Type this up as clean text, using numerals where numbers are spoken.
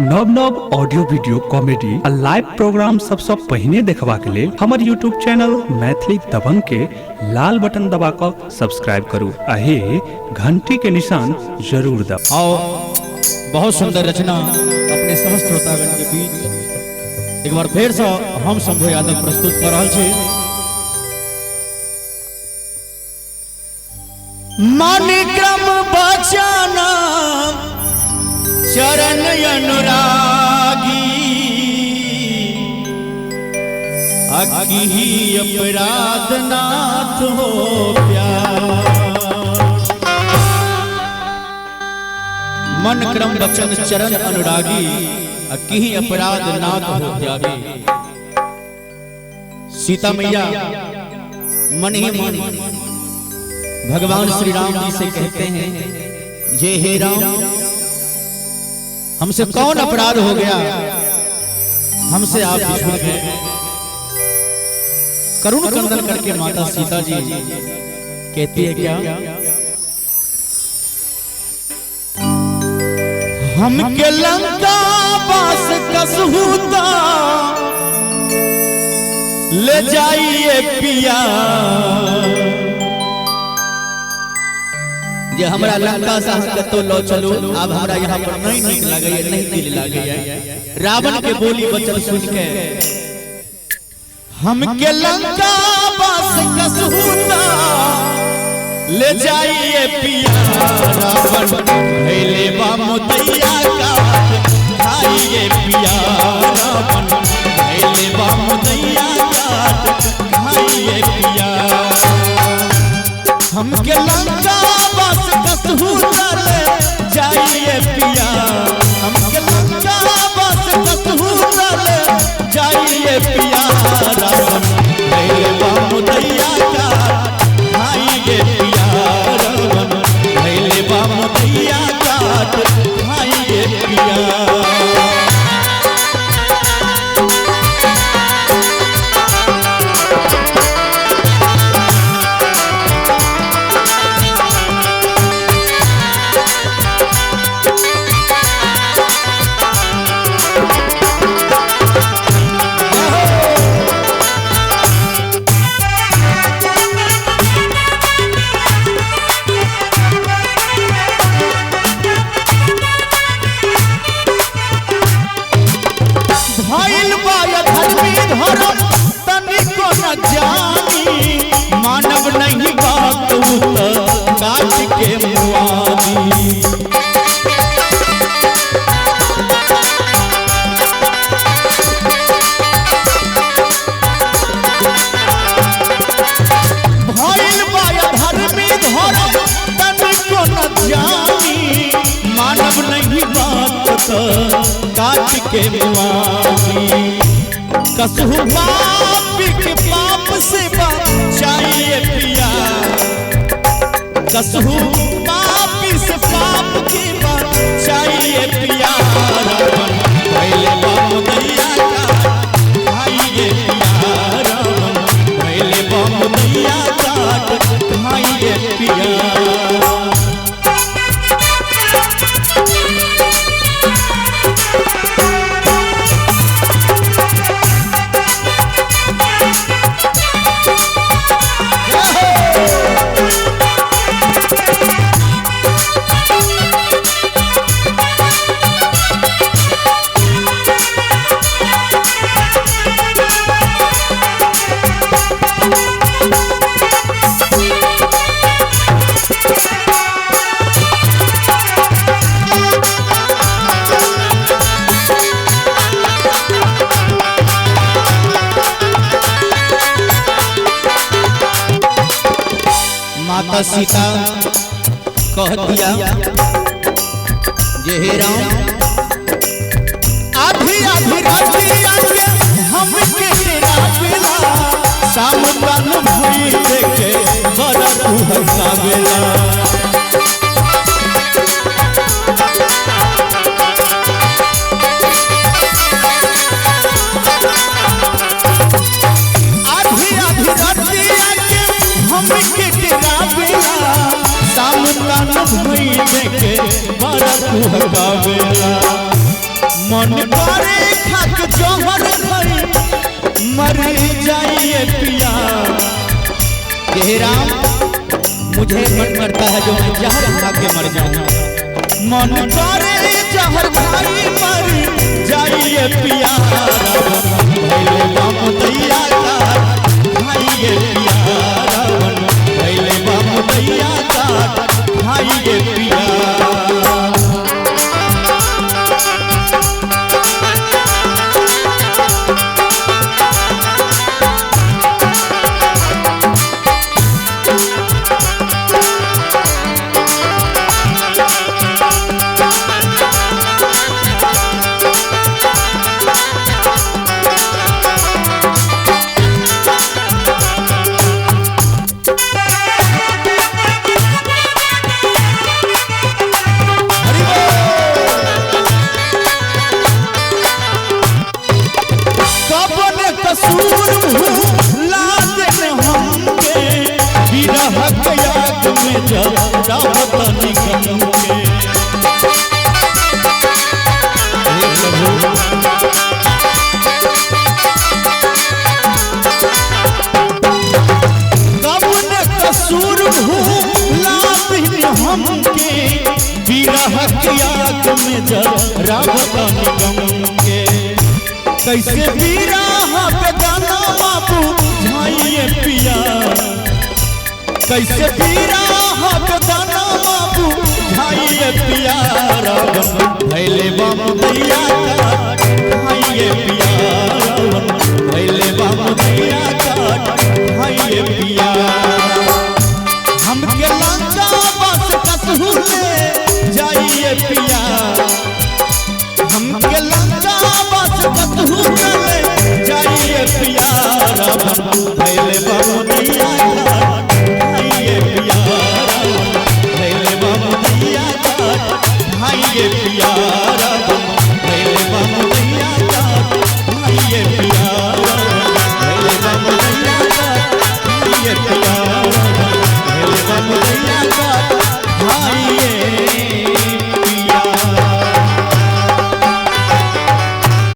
नव नव audio video comedy आ लाइव प्रोग्राम सबसे पहले देखबा के लिए हमर यूट्यूब चैनल मैथिली दबंग के लाल बटन दबाकर सब्सक्राइब करू अहे घंटी के निशान जरूर दबाओ। आओ बहुत सुंदर रचना अपने समस्त श्रोतागण के बीच एक बार फिर से हम शंभू यादव प्रस्तुत कर रहा छी। मानिक्रम बचाना चरण अनुरागी अकी अपराध नाथ हो प्यार। मन क्रम बचन चरण अनुरागी अकी अपराध नाथ हो त्यागी। सीता मैया मन ही मन भगवान श्री राम जी से कहते हैं, जय हे राम हमसे कौन अपराध हो गया, हमसे आप छूट गए। करुण क्रंदन करके माता सीता जी कहती है क्या, हम के लंका वास कसहूता ले जाइए पिया। जे हमरा लंका से हम कतो लो चलो, अब हमरा यहाँ पर नहीं नीक लागे, नहीं दिल लागे। रावण के बोली बचन सुन के हम के लंका वास कसहूता ले जाइए पिया। रावण भैले बा मोतिया काट खाइए पिया। रावण भैले बा मोतिया काट खाइए पिया। हम के लंका वास कसहूता ले जाइए पिया। हम के लंका वास कसहूता ले जाइए पिया। रावण भैले बा मोतिया काट खाइए पिया। रावण भैले बा मोतिया काट खाइए पिया। मानव नहीं बात काट के मुआदी। भइल बाया धर्मी धर्म तनिको न जानी। मानव नहीं बात काट के मुआदी। कसहु पापी के पाप से बचाइए पिया। कसहु पापी से पाप के बचाइए पिया। रावण भैले बा मोतिया काट खाइए पिया। रावण भैले बा मोतिया काट खाइए पिया। माता सीता कह दिया, जय हे राम आधी आधी रातिया के हमके डरावेला। शाम कान भई देखे बड़ा हंसावेला। आधी आधी रातिया के हमके डरावेला। शाम कान भई देखे बड़ा हंसावेला। मन करे खाक जहर भरी मर जाइए पिया। हे राम मुझे मन करता है जो मैं जहर खा के मर जाऊं। मन करे जहर खाई मर जाइए पिया। भैले बाम दैया का खाइए पिया। रावण भैले बाम दैया का खाइए पिया। कैसे विरह पे गाना बाबू झाइए पिया। कैसे विरह पे गाना बाबू झाइए पिया। रावण भैले बाम दैया का खाइए पिया। रावण भैले बाम दैया का खाइए पिया। हमके लंका बस कसहू ले जाइए पिया। हमके लंका बस कसहू ले जाइए पिया। रावण भैले बाम